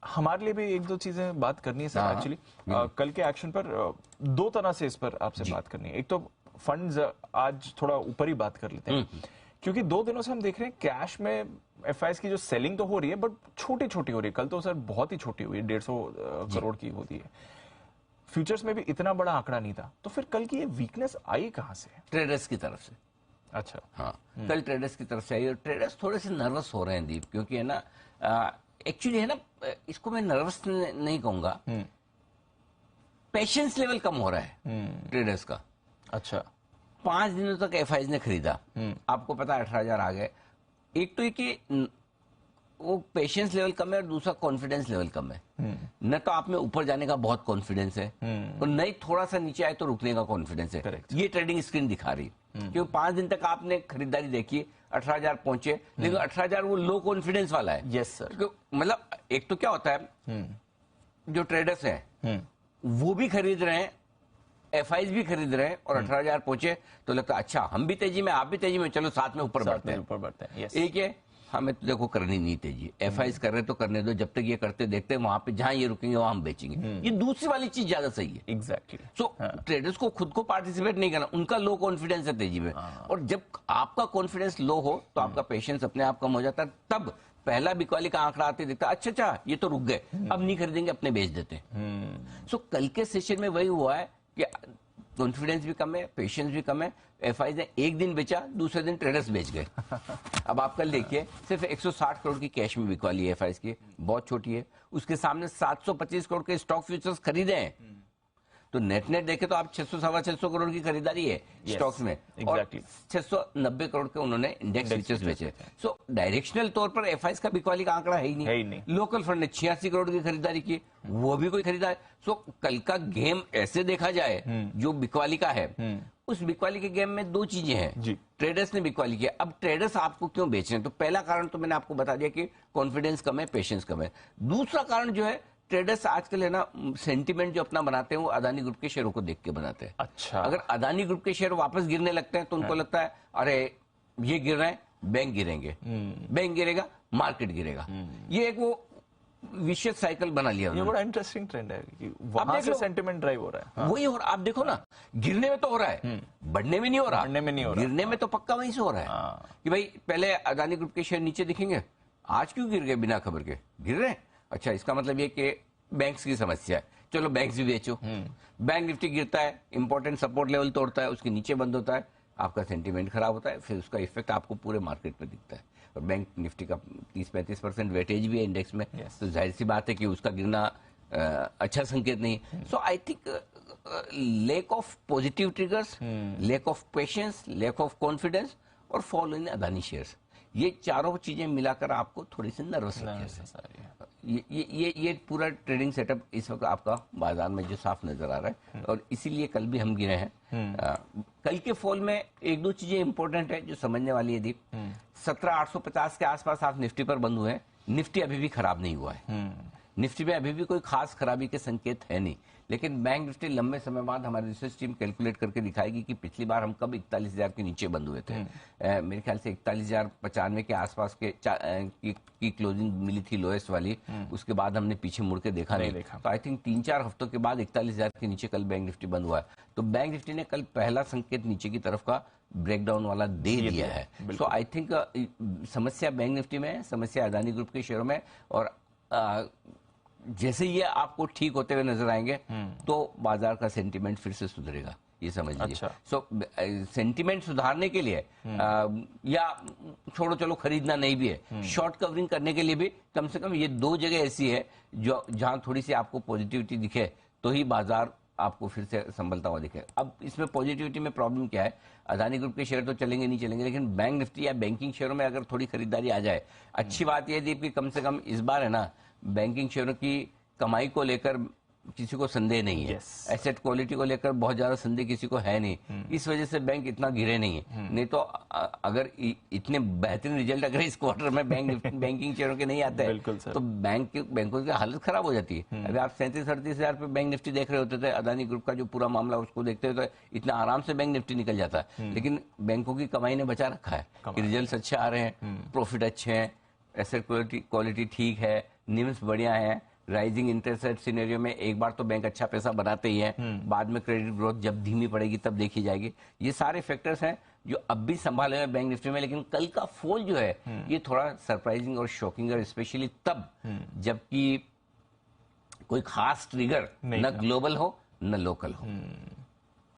हमारे लिए भी एक दो चीजें बात करनी है सर एक्चुअली। कल के एक्शन पर दो तरह से इस पर आपसे बात करनी है। एक तो फंड्स आज थोड़ा ऊपर ही बात कर लेते हैं, क्योंकि 2 दिनों से हम देख रहे हैं कैश में एफआईएस की जो सेलिंग तो हो रही है बट छोटी छोटी हो रही है। कल तो सर बहुत ही छोटी हुई है, 150 करोड़ की होती है। फ्यूचर्स में भी इतना बड़ा आंकड़ा नहीं था, तो फिर कल की ये वीकनेस आई कहां से? ट्रेडर्स की तरफ से। अच्छा, हाँ, कल ट्रेडर्स की तरफ से आई और ट्रेडर्स थोड़े से नर्वस हो रहे हैं दीप, क्योंकि है ना एक्चुअली है ना, इसको मैं नर्वस नहीं कहूंगा, पेशेंस लेवल कम हो रहा है ट्रेडर्स का। अच्छा, 5 दिनों तक एफआईज ने खरीदा, आपको पता है 18,000 आ गए। एक तो ये कि वो पेशेंस लेवल कम है और दूसरा कॉन्फिडेंस लेवल कम है। न तो आप में ऊपर जाने का बहुत कॉन्फिडेंस है और न ही थोड़ा सा नीचे आए तो रुकने का कॉन्फिडेंस है। Correct. ये ट्रेडिंग स्क्रीन दिखा रही है, क्योंकि 5 दिन तक आपने खरीदारी देखी, 18,000 पहुंचे, लेकिन 18,000 वो लो कॉन्फिडेंस वाला है। Yes sir. मतलब एक तो क्या होता है, जो ट्रेडर्स हैं वो भी खरीद रहे हैं, एफआईज भी खरीद रहे हैं और 18,000 पहुंचे तो लगता है अच्छा हम भी तेजी में, आप भी तेजी में, चलो साथ में ऊपर बढ़ते हैं। yes. एक है हमें तो देखो करनी नहीं तेजी, एफआईज कर रहे तो करने दो, जब तक ये करते देखते हैं वहां पे जहां ये रुकेंगे वहां हम बेचेंगे। ये दूसरी वाली चीज ज्यादा सही है। एग्जैक्टली। सो ट्रेडर्स को खुद को पार्टिसिपेट नहीं करना, उनका लो कॉन्फिडेंस है तेजी में, और जब आपका कॉन्फिडेंस लो हो तो आपका पेशेंस अपने आप कम हो जाता है। तब पहला बिकवाली का आंकड़ा आते दिखता अच्छा अच्छा ये तो रुक गए, अब नहीं खरीदेंगे, अपने बेच देते। सो कल के सेशन में वही हुआ है कि कॉन्फिडेंस भी कम है, पेशेंस भी कम है। एफआईज ने एक दिन बेचा, दूसरे दिन ट्रेडर्स बेच गए। अब आप कल देखिए सिर्फ 160 करोड़ की कैश में बिकवाली है एफआईज की, बहुत छोटी है। उसके सामने 725 करोड़ के स्टॉक फ्यूचर्स खरीदे हैं, तो नेट नेट देखे तो आप 600-650 करोड़ की खरीदारी है स्टॉक्स में, और 690 करोड़ के उन्होंने इंडेक्स फ्यूचर्स बेचे। सो डायरेक्शनल तौर पर एफआईज का बिकवाली का आंकड़ा है ही नहीं। लोकल फंड ने 86 करोड़ की खरीदारी की, वो भी कोई खरीदा है। सो कल का गेम ऐसे देखा जाए जो बिकवाली का है, उस बिकवाली के गेम में 2 चीजें हैं। ट्रेडर्स ने बिकवाली किया, अब ट्रेडर्स आपको क्यों बेच रहे हैं? तो पहला कारण तो मैंने आपको बता दिया कि कॉन्फिडेंस कम है, पेशेंस कम है। दूसरा कारण जो है, ट्रेडर्स आजकल है ना सेंटीमेंट जो अपना बनाते हैं वो अदानी ग्रुप के शेयरों को देख के बनाते हैं। अच्छा, अगर अदानी ग्रुप के शेयर वापस गिरने लगते हैं तो उनको लगता है अरे ये गिर रहे हैं, बैंक गिरेंगे, बैंक गिरेगा, मार्केट गिरेगा। ये एक वो विशेष साइकिल बना लिया। ये बड़ा इंटरेस्टिंग ट्रेंड है कि वहां से सेंटीमेंट ड्राइव हो रहा है। वही हो रहा, आप देखो ना, गिरने में तो हो रहा है, बढ़ने में नहीं हो रहा, गिरने में तो पक्का वहीं से हो रहा है कि भाई पहले अदानी ग्रुप के शेयर नीचे दिखेंगे, आज क्यों गिर गए बिना खबर के, गिर रहे हैं, अच्छा इसका मतलब ये कि बैंक्स की समस्या है, चलो बैंक्स भी बेचो। बैंक निफ्टी गिरता है, इंपॉर्टेंट सपोर्ट लेवल तोड़ता है, उसके नीचे बंद होता है, आपका सेंटीमेंट खराब होता है, फिर उसका इफेक्ट आपको पूरे मार्केट पे दिखता है। और बैंक निफ्टी का 30-35% वेटेज भी है इंडेक्स में, तो जाहिर सी बात है कि उसका गिरना अच्छा संकेत नहीं। So I think lack of positive triggers, lack of patience, lack of confidence और फॉल इन अदानी शेयर्स, ये चारों चीजें मिलाकर आपको थोड़ी सी नर्वस रखी है। ये पूरा ट्रेडिंग सेटअप इस वक्त आपका बाजार में जो साफ नजर आ रहा है, और इसीलिए कल भी हम गिरे हैं। कल के फॉल में 1-2 चीजें इंपॉर्टेंट है जो समझने वाली है दीप। 17,850 के आसपास आप निफ्टी पर बंद हुए हैं, निफ्टी अभी भी खराब नहीं हुआ है, निफ्टी में अभी भी कोई खास खराबी के संकेत है नहीं, लेकिन बैंक निफ्टी लंबे समय बाद हमारी रिसर्च टीम कैलकुलेट करके दिखाएगी कि पिछली बार हम कब 41,000 के नीचे बंद हुए थे। मेरे ख्याल से 41,095 के आसपास के की क्लोजिंग मिली थी लोएस्ट वाली, उसके बाद हमने पीछे मुड़ के देखा नहीं। तो आई थिंक 3-4 हफ्तों के बाद 41,000 के नीचे कल बैंक निफ्टी बंद हुआ है, तो बैंक निफ्टी ने कल पहला संकेत नीचे की तरफ का ब्रेकडाउन वाला दे दिया है। सो आई थिंक समस्या बैंक निफ्टी में है, समस्या अदानी ग्रुप के शेयरों में, और जैसे ये आपको ठीक होते हुए नजर आएंगे तो बाजार का सेंटीमेंट फिर से सुधरेगा, ये समझ लीजिए। अच्छा। सो सेंटीमेंट सुधारने के लिए या छोड़ो चलो खरीदना नहीं भी है, शॉर्ट कवरिंग करने के लिए भी कम से कम ये 2 जगह ऐसी है जो जहां थोड़ी सी आपको पॉजिटिविटी दिखे तो ही बाजार आपको फिर से संभलता हुआ दिखे। अब इसमें पॉजिटिविटी में प्रॉब्लम क्या है, अदानी ग्रुप के शेयर तो चलेंगे नहीं चलेंगे, लेकिन बैंक निफ्टी या बैंकिंग शेयरों में अगर थोड़ी खरीदारी आ जाए, अच्छी बात यह थी कि कम से कम इस बार है ना बैंकिंग शेयरों की कमाई को लेकर किसी को संदेह नहीं है, एसेट क्वालिटी को लेकर बहुत ज्यादा संदेह किसी को है नहीं, इस वजह से बैंक इतना गिरे नहीं है। नहीं तो अगर इतने बेहतरीन रिजल्ट अगर इस क्वार्टर में बैंकिंग शेयरों के नहीं आते हैं तो बैंकों की हालत खराब हो जाती है। अभी आप 37-38 हजार पे बैंक निफ्टी देख रहे होते थे, अदानी ग्रुप का जो पूरा मामला उसको देखते हुए तो इतना आराम से बैंक निफ्टी निकल जाता है, लेकिन बैंकों की कमाई ने बचा रखा है कि रिजल्ट अच्छे आ रहे हैं, प्रॉफिट अच्छे हैं, एसेट क्वालिटी ठीक है, निम्स बढ़िया है, राइजिंग इंटरेस्ट रेट सिनेरियो में एक बार तो बैंक अच्छा पैसा बनाते ही है, बाद में क्रेडिट ग्रोथ जब धीमी पड़ेगी तब देखी जाएगी। ये सारे फैक्टर्स हैं जो अब भी संभाले हुए बैंक निफ्टी में, लेकिन कल का फॉल जो है ये थोड़ा सरप्राइजिंग और शॉकिंग है, स्पेशली तब जबकि कोई खास ट्रिगर न ग्लोबल हो न लोकल हो।